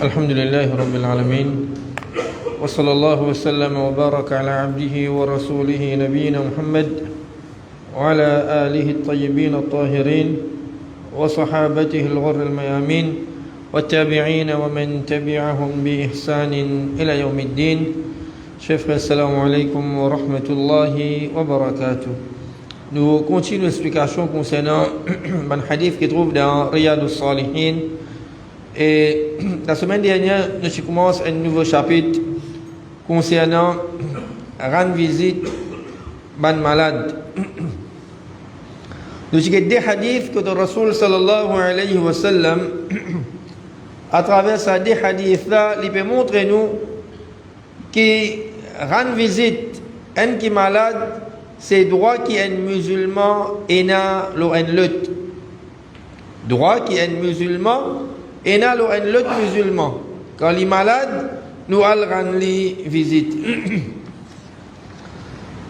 الحمد لله رب العالمين وصلى الله وسلم وبارك على عبده ورسوله نبينا محمد وعلى آله الطيبين الطاهرين وصحابته الغر الميامين والتابعين ومن تبعهم بإحسان إلى يوم الدين. Chers frères, assalamu alaikum wa rahmatullahi wa barakatuh. Nous continuons l'explication concernant un hadith qui trouve dans Riyad al-Salihin. Et la semaine dernière, nous commençons un nouveau chapitre concernant rendre visite ban malade. Nous avons des hadiths que le Rasoul sallallahu alayhi wa sallam, à travers ces des hadiths-là, il peut montrer nous que rendre visite un qui est malade, c'est droit qui est musulman et n'a l'en lutte. Droit qui est musulman et n'a l'en lutte musulman. Quand il est malade, nous allons rendre visite.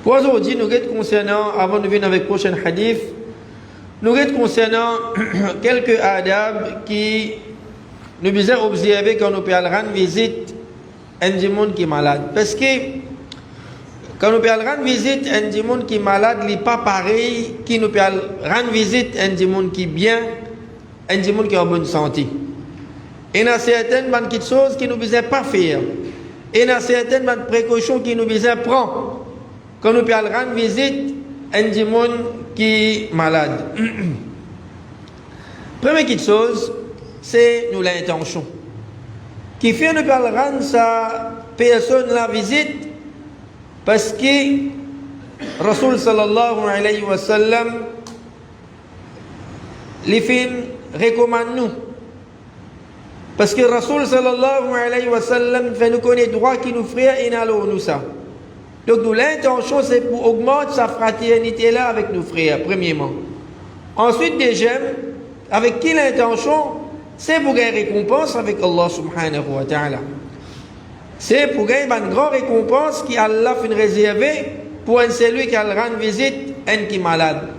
Pour aujourd'hui, nous regardons concernant, avant de venir avec le prochain hadith, nous regardons concernant quelques adab qui nous besoin observer quand nous pouvons rendre visite à un monde qui est malade. Parce que quand nous pouvons rendre visite à un monde qui est malade, il n'est pas pareil que nous pouvons rendre visite à un monde qui est bien, à un monde qui est en bonne santé. Et il y a certaines choses qui nous besoin pas faire. Et il y a certaines précautions qui nous besoin prendre quand nous pouvons rendre visite à un monde qui est malade. Première chose, c'est nous l'intention. Qui fait nous pouvons rendre sa personne la visite parce que Rasoul sallallahu alayhi wa sallam les films recommandent nous. Parce que Rasoul sallallahu alayhi wa sallam fait nous connaître droit qui nous frère et nous ça. Donc nous l'intention c'est pour augmenter sa fraternité là avec nos frères premièrement. Ensuite deuxième, avec qui l'intention c'est pour gagner récompense avec Allah subhanahu wa ta'ala. C'est pour gagner une grande récompense qui Allah fait réserver pour un celui qui a rendre visite un qui est malade.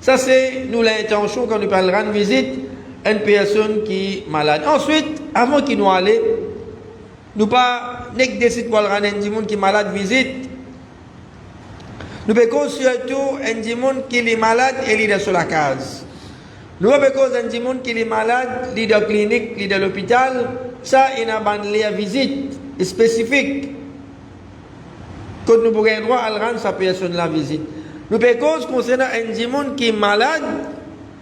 Ça c'est nous l'intention quand nous parlons rendre visite une personne qui est malade. Ensuite, avant qu'il nous aille, nous pas décider pour rendre un monde qui est malade visite. Nous pouvons surtout un monde qui est malade et il est sur la case. Nous avons un monde qui est malade, il est dans la clinique, il est dans l'hôpital. Ça, il y a une visite spécifique. Quand nous avons le droit à rendre sa personne la visite. Nous pouvons concernant un monde qui est malade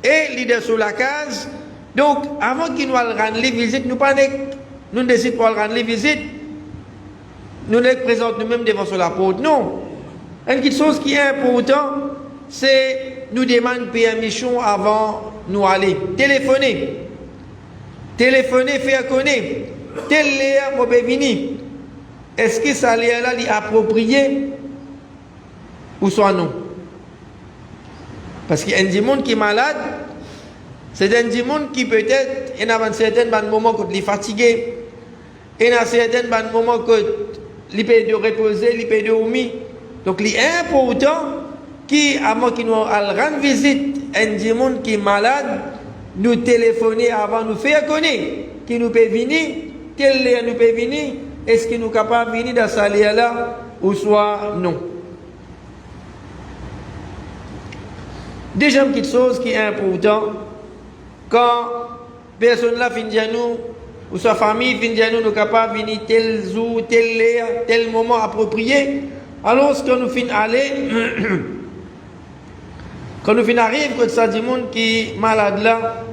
et il est sur la case. Donc, avant qu'il nous rende les visites, nous décidons pour rendre les visites. Nous les présentons nous-mêmes devant sur la porte. Non. Une chose qui est importante, c'est nous demander permission avant nous aller. Téléphoner. Téléphoner, faire connaître. Tel l'air, mon venir. Est-ce que ça l'air-là est approprié ou soit non? Parce qu'il y a un monde qui est malade, c'est un monde qui peut-être, il y a un certain moment où il est fatigué, il y a un certain moment où il peut de reposer, il peut de dormir. Donc il est important qu'avant qu'il nous rende visite à un monde qui est malade, nous téléphoner avant de nous faire connaître, qui nous peut venir, quel lien nous peut venir, est-ce qu'il nous est capable de venir dans ce lien-là ou soit non. Deuxième petite chose qui est importante, quand personne là finit à nous, ou sa famille finit à nous, nous sommes capables de venir tel jour, tel l'air, tel moment approprié, alors quand nous finissons aller, quand nous finissons arriver, quand ça dit monde qui est malade là,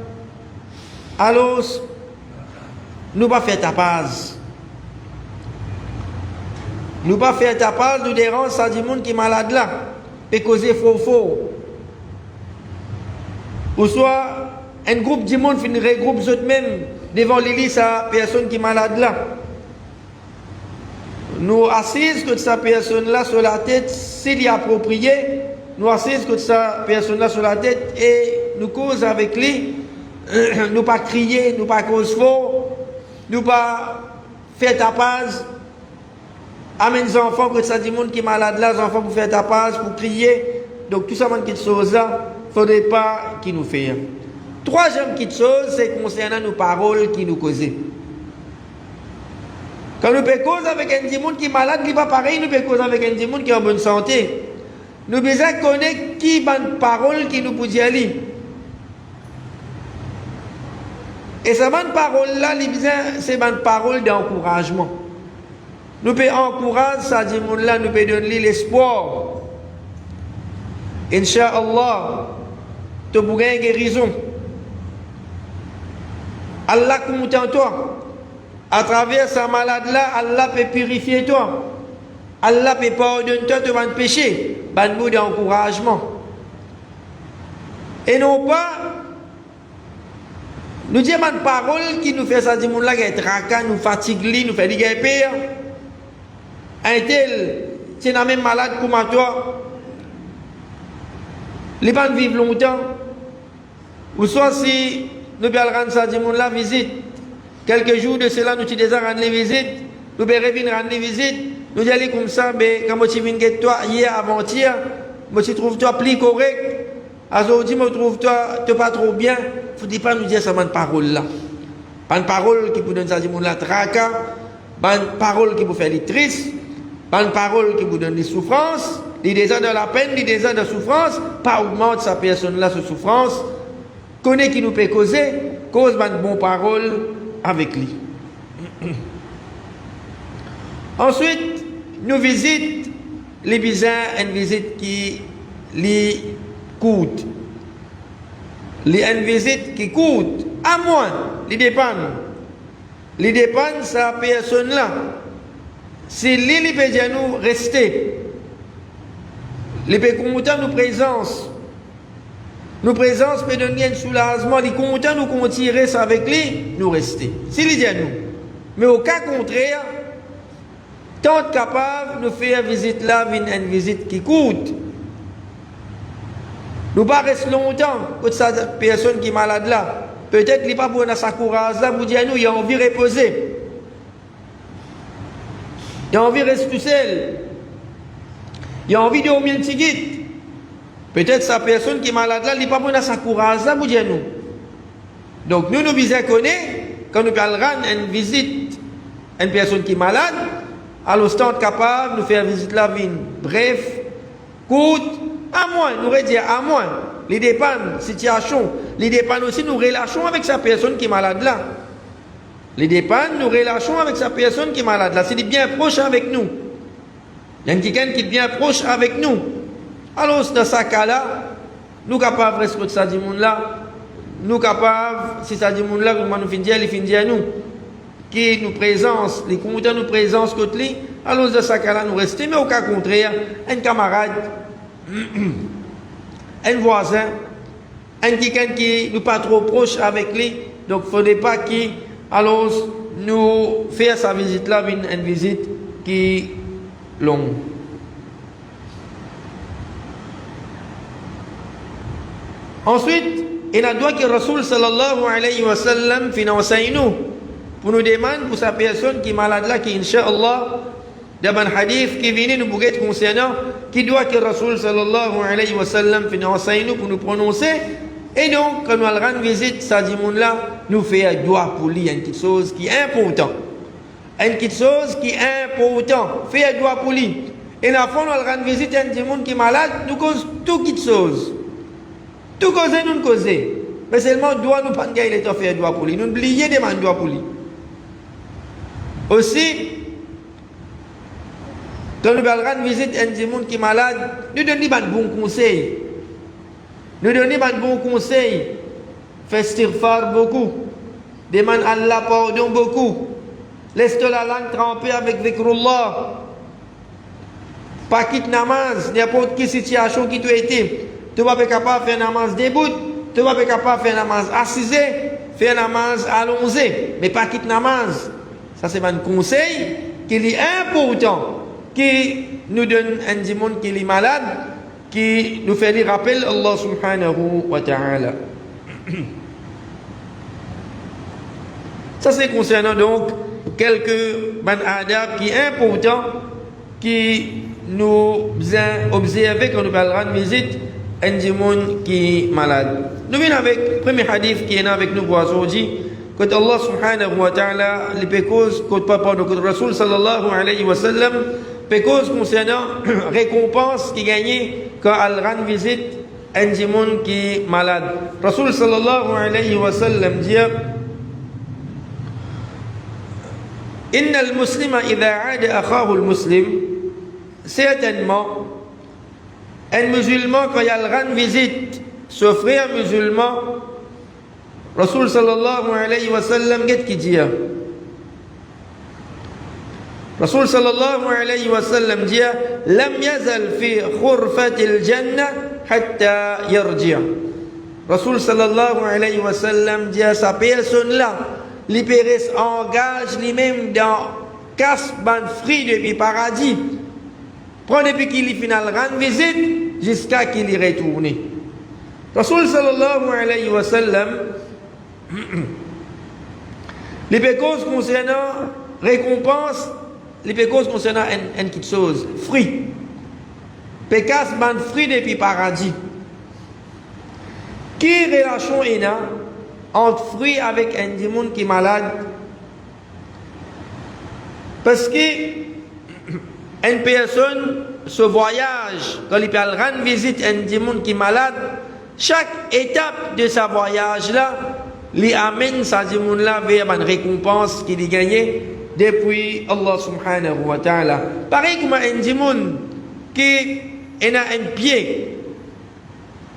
alors nous ne pas faire tapage. Nous ne pas faire tapage, nous dérange ça dit monde qui est malade là, et causer faux. Ou soit un groupe de monde finit regroupe eux-mêmes devant l'église à personne qui est malade là. Nous assisons que sa personne là sur la tête, s'il est approprié, nous assisons que sa personne là sur la tête et nous cause avec lui, nous pas crier, nous pas cause fort, nous pas faire tapage. Amène les enfants que ça dit monde qui est malade là, les enfants pour faire tapage, pour crier. Donc tout ça, quelque chose là, il ne faudrait pas qu'il nous fasse. Troisième petite chose, c'est concernant nos paroles qui nous causent. Quand nous faisons cause avec un monde qui est malade, il n'est pas pareil, nous faisons cause avec un monde qui est en bonne santé. Nous devons connaître qui est bonne parole qui nous peut dire. Et cette bonne parole-là, c'est une bonne parole d'encouragement. Nous pouvons encourager ce monde-là, nous pouvons donner l'espoir. Inch'Allah, tu peux gagner guérison. Allah compte en toi. À travers sa malade-là, Allah peut purifier toi. Allah peut pardonner toi de ton péché. Ban mot d'encouragement. Et non pas, nous disons une parole qui nous fait ça, du monde là, qui est tracas, nous fatigue, nous fait des pire. Un tel, tu es même malade comme toi. Les gens vivent longtemps. Ou soit si nous allons rendre ça, du monde là, visite. Quelques jours de cela, nous avons déjà rendu les visites. Nous allons revenir rendre les visites. Nous allons comme ça, mais quand tu viens de toi, hier, avant-hier, tu trouves toi plus correct. Aujourd'hui, je trouve toi pas trop bien. Il ne faut pas nous dire ça, une parole là. Pas une parole qui peut donner ça, du monde là, tracas. Pas une parole qui peut faire les tristes. Pas une parole qui vous donne des souffrances. Les désirs de la peine, les désirs de souffrance. Pas augmente sa personne là, cette souffrance. Connaît qui nous peut causer. Cause une bonne parole avec lui. Ensuite, nous visitons les bizarres, une visite qui les coûte. Une visite qui coûte, à moins, les dépanne. Les dépanne, sa personne-là. Si les peut dire nous rester, les peut content nous présence. Nous présence peut donner un soulagement, les content nous continuer ça avec lui, nous rester. Si les dit nous. Mais au cas contraire, tant capable nous faire visite là, une visite qui coûte. Nous pas rester longtemps que cette personne qui est malade là. Peut-être qu'il n'est pas pour sa courage là, pour dire nous, il a envie de reposer. Il a envie de rester tout seul. Il a envie de dormir un petit guide. Peut-être sa personne qui est malade là, il n'est pas pour sa courage là, pour dire nous. Donc nous visons à connaître, quand nous parlons une visite à une personne qui est malade, alors c'est capable de nous faire visite la vie. Bref, coûte, à moins, nous dire à moins, les dépend situation, les dépend aussi nous relâchons avec sa personne qui est malade là. Les dépend nous relâchons avec sa personne qui est malade là. C'est bien proche avec nous. Il y a quelqu'un qui est bien proche avec nous. Alors dans ce cas-là, nous sommes capables de respecter ça du monde là. Nous sommes capables, si ça du monde là, comment nous finir, il finit à nous. Qui nous présence, les contents nous présence côté lui. Alors dans ce cas-là, nous restons. Mais au cas contraire, un camarade, un voisin, un quelqu'un qui nous pas trop proche avec lui. Donc il ne faudrait pas qu'il alors nous faire sa visite là, une visite qui est longue. Ensuite, il a droit que Rasul sallallahu alayhi wa sallam finance nous pour nous demander pour sa personne qui est malade là, qui inch'Allah, dans un hadith qui vient nous bouger concernant, qui doit que Rasul sallallahu alayhi wa sallam finance nous pour nous prononcer. Et donc, quand nous allons rendre visite, ça dit monde là, nous fait doigt pour lui, une petite chose qui est important. Une petite chose qui est important. Fait doigt pour lui. Et la fois, nous allons rendre visite à un petit monde qui est malade, nous cause toute petite chose. Tout causer, nous causer. Mais seulement, doigt nous pas gagner le temps de faire doigt pour lui. Nous oublions de demander doigt pour lui. Aussi, quand nous allons rendre visite à un petit monde qui est malade, nous donnons des bons conseils. Nous donnons des bons conseils. Fais istighfar beaucoup. Demande Allah pardon beaucoup. Laisse-toi la langue trempée avec zikrullah. Pas quitte namaz, n'importe quelle situation qui t'a été. Tu vas pas capable de faire namaz debout. Tu vas pas capable de faire namaz assisé. Faire namaz allongé. Mais pas quitte namaz. Ça c'est un conseil qui est important. Qui nous donne un démon qui est malade. Qui nous fait les rappels Allah subhanahu wa ta'ala. Ça c'est concernant donc quelques adab qui est important qui nous observer quand nous parlerons de visite un démon qui est malade. Nous venons avec le premier hadith qui est avec nous pour aujourd'hui quand Allah subhanahu wa ta'ala les pécoses, quand papa de Rasul sallallahu alayhi wa sallam, pécoses concernant récompense qui gagnait quand elle rend visite à un monde qui est malade. Rasul sallallahu alayhi wa sallam dit Inna al-muslima idha aada akhahu al-muslim, certainement, un musulman quand il rend visite ce frère musulman, Rasul sallallahu alayhi wa sallam qu'est-ce qu'il dit? Rasul sallallahu alayhi wa sallam dit Lam yazal fi khurfatil jannah hatta yarji'. Rasul sallallahu alayhi wa sallam dit à sa personne là, li péris engage lui-même dans casse ban fruit depuis paradis. Prend depuis qu'il y final rend visite jusqu'à qu'il y retourne. Rasul sallallahu alayhi wa sallam les pécoses concernant récompense, les pécoses concernant une petite chose, fruit. Pécasse ban fruit depuis paradis. Qui relation est là entre fruit avec un démon qui est malade? Parce que une personne, ce voyage, quand il peut rendre visite à un démon qui est malade, chaque étape de ce voyage-là, lui amène sa démon-là vers une récompense qu'il a gagnée depuis Allah subhanahu wa ta'ala. Pareil comme un démon qui a un pied,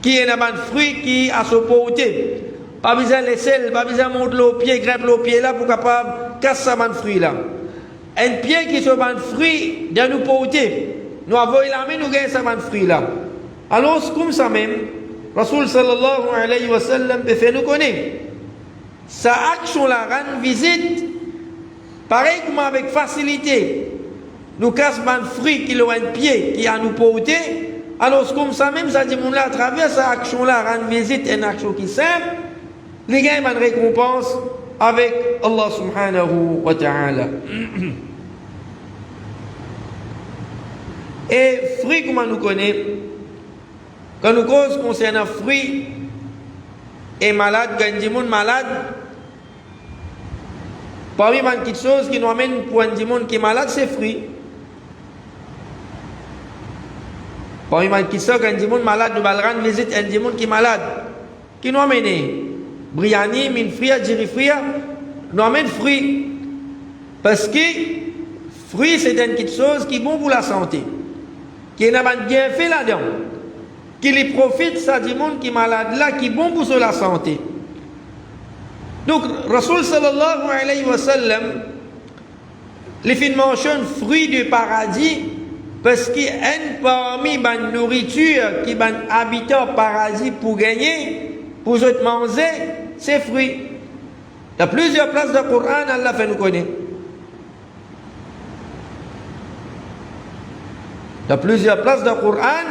qui a un fruit qui a se porté. Pas besoin de laisser, pas besoin de monter le pied, grève le pied là pour capable casser ce fruit là. Un pied qui se un fruit de nous porter. Nous avons la main, nous gagnons ce fruit là. Alors, c'est comme ça même, Rasul sallallahu alayhi wa sallam peut faire nous connaître. Sa action là rend visite, pareil comme avec facilité. Nous cassons un fruit qui a un pied qui a nous porter. Alors, c'est comme ça même, ça dit, à travers sa action là rend visite, une action qui est simple. Les gars, ils ont une récompense avec Allah subhanahu wa ta'ala. Et fruit, comment nous connaissons? Quand nous cause concernant fruit et malade, quand il y a des malade, parmi les petites choses qui nous amènent pour un monde qui est malade, c'est fruit. Parmi les petites choses, quand il y a des malade, nous allons rendre visite à un monde qui est malade. Qui nous amène? Briani, min fria, diri fria, nous amène fruit. Parce que fruit, c'est une petite chose qui est bon pour la santé. Qui n'a pas bien fait là-dedans. Qui lui profite, ça du monde qui est malade là, qui est bon pour la santé. Donc, Rasul sallallahu alayhi wa sallam, les films mentionnent fruit du paradis, parce qu'il y a parmi la nourriture qui est habitant paradis pour gagner, pour autres manger, c'est fruits. Il y a plusieurs places dans le Coran, Allah fait nous connaître. Il y a plusieurs places dans le Coran,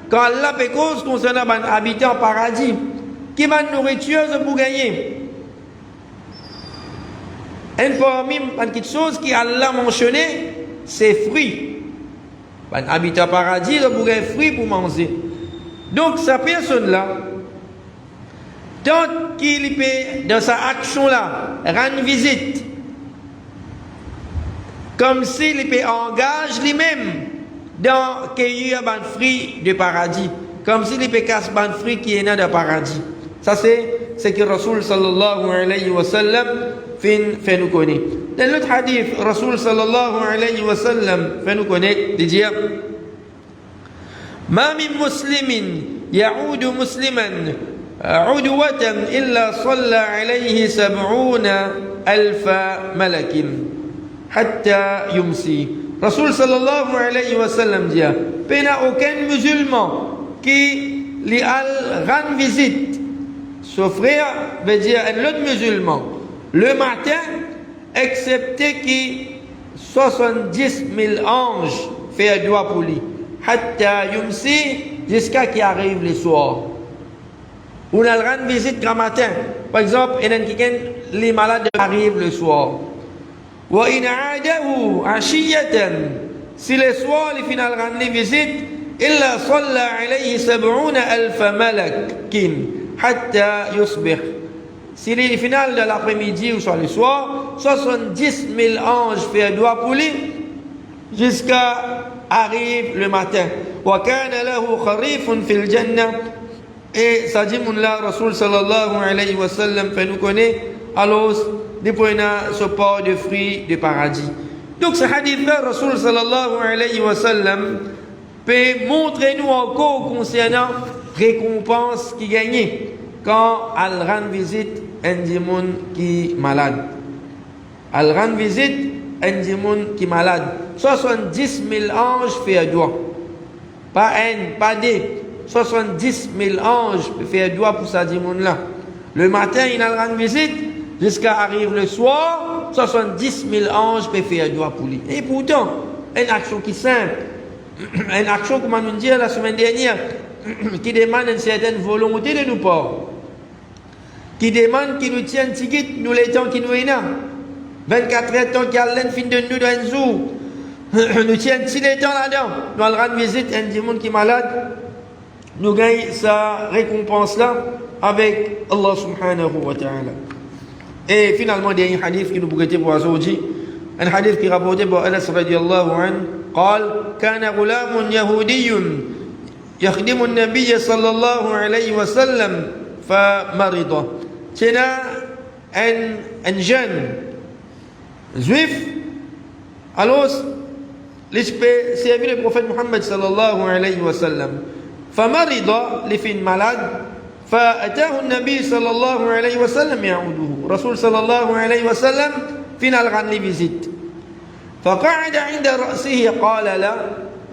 quand Allah fait cause concernant les habitants paradis, qui ont une nourriture pour gagner. Et parmi les petites choses qui Allah mentionné, c'est fruits. Les habitants paradis, ils ont gagner fruits pour manger. Donc, cette personne-là, tant qu'il peut, dans sa action-là, rendre visite, comme s'il peut engager lui-même dans cueillir un fruit du paradis, comme s'il peut casser un fruit qui est dans le paradis. Ça, c'est ce que Rasul sallallahu alayhi wa sallam fait nous connaître. Dans l'autre hadith, Rasul sallallahu alayhi wa sallam fait nous connaître, il dit Ma min muslimin ya'udu musliman عدوة إلا صلى عليه 70,000 ملك حتى يمسي. Rasul sallallahu alayhi wa sallam dit il n'y a aucun musulman qui lui rend visite. Son frère veut dire un autre musulman le matin, excepté que 70,000 anges fait doigt pour lui. Hatta yumsi, jusqu'à qu'il arrive le soir. On a le rendre visite grand matin. Par exemple, il y a quelqu'un, les malades arrivent le soir. Wa in aadahu ashiyatan, si le soir, il final rendre visite, illa salla alayhi 70,000 malakin hatta yusbih. si les finales de l'après-midi ou soit le soir, 70 000 anges fait doigt pour lui jusqu'à arrive le matin. وَكَانَ لَهُ خَرِيفٌ فِي الْجَنَّةِ. Et ça dit, Mounla Rasoul sallallahu alayhi wa sallam fait nous connaître, alors, des points ce port de fruits de paradis. Donc, ce hadith-là, Rasoul sallallahu alayhi wa sallam peut montrer nous encore concernant récompense qui gagnait quand elle rend visite à un démon qui est malade. Elle rend visite à un démon qui est malade. 70 000 anges fait doigt. Pas un, pas deux. 70 000 anges fait doigt pour ce démon-là. Le matin, il a rend visite, jusqu'à arrive le soir, 70 000 anges peuvent faire doigt pour lui. Et pourtant, une action qui est simple, une action, comme on nous dit la semaine dernière, qui demande une certaine volonté de nous part, qui demande qu'il nous tienne tigit, nous les temps qui nous est là. 24 heures, tant qu'il y a l'un fin de nous dans un jour, nous tiennent si les temps là-dedans, nous allons rendre visite à un démon qui est malade, nous gagnons sa récompense-là avec Allah subhanahu wa ta'ala. Et finalement, il y a un hadith qui nous pourrait pour aujourd'hui, un hadith qui est rapporté par Anas radiallahu anhu, قال كان غلام يهودي يخدم النبي صلى الله عليه وسلم فمرض. تنا un jeune juif, alors il servi le prophète Muhammad صلى الله عليه وسلم فمرض لفين malade فأتاه النبي صلى الله عليه وسلم يعوده. رسول صلى الله عليه وسلم فينا الغن لفيزيت فقعد عند رأسه قال له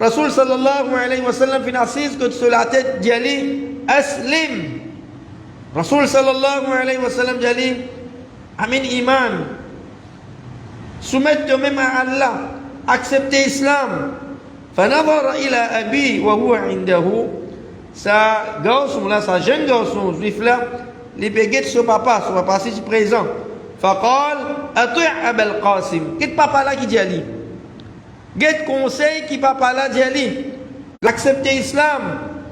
رسول صلى الله عليه وسلم في نصيص كنت سلاتت جلي أسلم. رسول صلى الله عليه وسلم جلي أمين إيمان سمت même à Allah, accepter l'islam. فنظر إلى أبي وهو عنده. Sa garçon là, sa jeune garçon juif là, il péguait son papa c'est présent. فقال أطيع أبا القاسم. Qu'est papa là qui dit ali? Get conseil qui papa là dit ali. Accepter l'islam,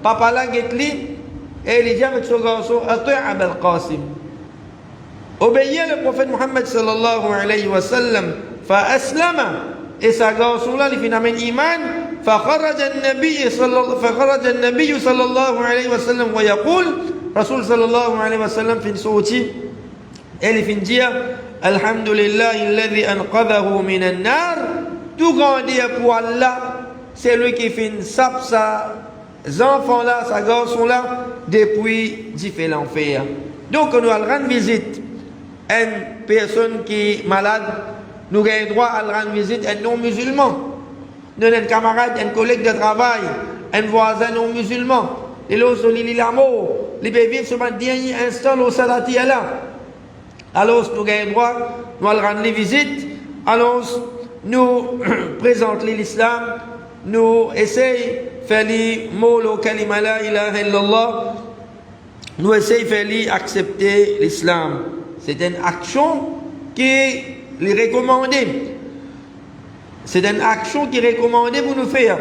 papa là get li et il dit avec son garçon أطيع أبا القاسم. Obéir le prophète Muhammad sallallahu alayhi wa sallam. فأسلم. Et sa garçon là, il fait un iman. فخرج النبي صلى الله عليه وسلم ويقول رسول صلى الله عليه وسلم في صوتي اللي في dire الحمد لله الذي أنقذه من النار. Tout grandir pour Allah, c'est lui qui fait sape sa enfants là, sa garçon là, depuis d'y fait l'enfer. Donc nous allons rendre visite à une personne qui est malade, nous avons droit à rendre visite à un non-musulman. Nous avons un camarade, un collègue de travail, un voisin non-musulman. Et là, on lit l'amour. Les bébés se mettent dernier instant au salati là. Alors, nous avons droit, nous allons rendre les visites. Alors, nous présentons l'islam. Nous essayons de faire les mots, le kalima la ilaha illallah. Nous essayons de faire accepter l'islam. C'est une action qui est recommandée. C'est une action qui est recommandée pour nous faire.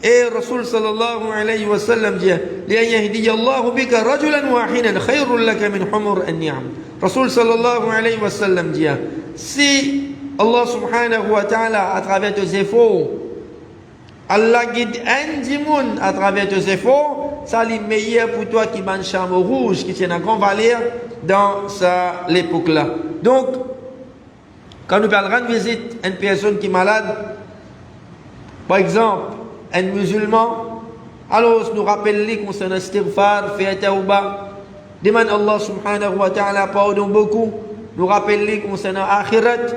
Et Rasul sallallahu alayhi wa sallam dit لأن يهدي الله بك رجلا واحدا خير لك من حمر النعم. Rasul sallallahu alayhi wa sallam dit si Allah subhanahu wa ta'ala à travers tes efforts, Allah guide un démon à travers tes efforts, ça est meilleur pour toi qui bat un chameau rouge qui tient un grand valeur dans l'époque là. Donc quand nous parlerons de visite à une personne qui est malade, par exemple, un musulman, alors nous rappelons concernant istighfar, fait tawbah, demande Allah subhanahu wa ta'ala pardon beaucoup, nous rappelons concernant akhirat.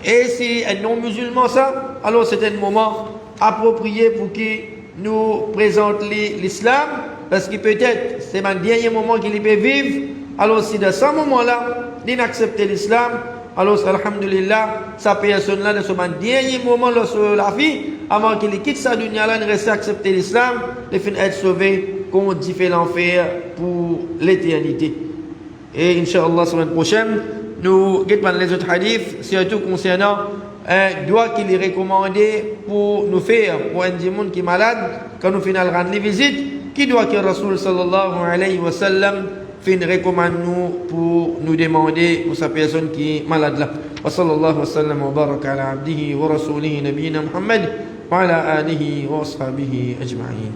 Et si un non-musulman ça, alors c'est un moment approprié pour qu'il nous présente l'islam, parce que peut-être c'est un dernier moment qu'il peut vivre. Alors si dans ce moment-là, il n'accepte l'islam, alors alhamdulillah, sa personne là, dans ce dernier moment de la vie, avant qu'il quitte sa dunya là, il reste accepter l'islam, il finit être sauvé contre différents l'enfer pour l'éternité. Et Inch'Allah, la semaine prochaine, nous guettons les autres hadiths, surtout concernant un doigt qu'il est recommandé pour nous faire, pour un démon qui est malade, quand nous finissons rendre les visites, qui doit que Rasul sallallahu alayhi wa sallam fait une recommande nous pour nous demander pour sa personne qui est malade là. Wa sallallahu wa sallam wa baraka ala abdihi wa rasulihi nabiyina Muhammad wa ala alihi wa ashabihi ajma'in.